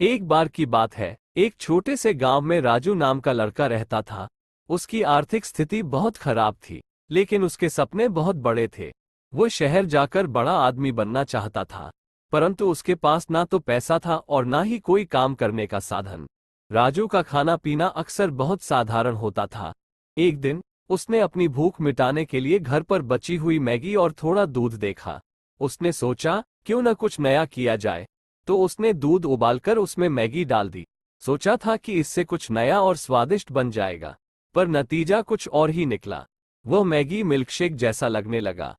एक बार की बात है, एक छोटे से गांव में राजू नाम का लड़का रहता था। उसकी आर्थिक स्थिति बहुत खराब थी, लेकिन उसके सपने बहुत बड़े थे। वो शहर जाकर बड़ा आदमी बनना चाहता था, परंतु उसके पास ना तो पैसा था और ना ही कोई काम करने का साधन। राजू का खाना पीना अक्सर बहुत साधारण होता था। एक दिन उसने अपनी भूख मिटाने के लिए घर पर बची हुई मैगी और थोड़ा दूध देखा। उसने सोचा, क्यों न कुछ नया किया जाए। तो उसने दूध उबालकर उसमें मैगी डाल दी। सोचा था कि इससे कुछ नया और स्वादिष्ट बन जाएगा, पर नतीजा कुछ और ही निकला। वह मैगी मिल्कशेक जैसा लगने लगा।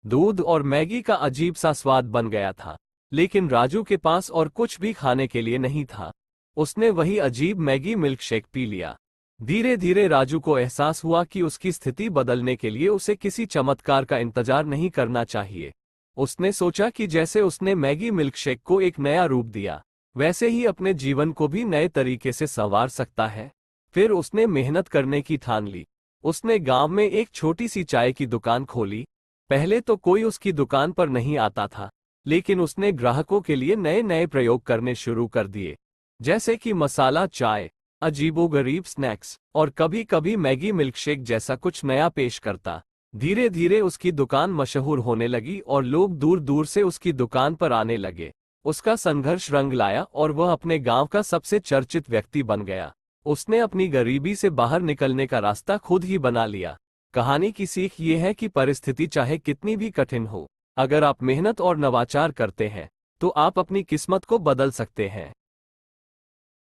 दूध और मैगी का अजीब सा स्वाद बन गया था, लेकिन राजू के पास और कुछ भी खाने के लिए नहीं था। उसने वही अजीब मैगी मिल्कशेक पी लिया। धीरे धीरे राजू को एहसास हुआ कि उसकी स्थिति बदलने के लिए उसे किसी चमत्कार का इंतजार नहीं करना चाहिए। उसने सोचा कि जैसे उसने मैगी मिल्कशेक को एक नया रूप दिया, वैसे ही अपने जीवन को भी नए तरीके से संवार सकता है। फिर उसने मेहनत करने की ठान ली। उसने गांव में एक छोटी सी चाय की दुकान खोली। पहले तो कोई उसकी दुकान पर नहीं आता था, लेकिन उसने ग्राहकों के लिए नए नए प्रयोग करने शुरू कर दिए, जैसे कि मसाला चाय, अजीबोगरीब स्नैक्स और कभी कभी मैगी मिल्कशेक जैसा कुछ नया पेश करता। धीरे धीरे उसकी दुकान मशहूर होने लगी और लोग दूर दूर से उसकी दुकान पर आने लगे। उसका संघर्ष रंग लाया और वह अपने गांव का सबसे चर्चित व्यक्ति बन गया। उसने अपनी गरीबी से बाहर निकलने का रास्ता खुद ही बना लिया। कहानी की सीख ये है कि परिस्थिति चाहे कितनी भी कठिन हो, अगर आप मेहनत और नवाचार करते हैं, तो आप अपनी किस्मत को बदल सकते हैं।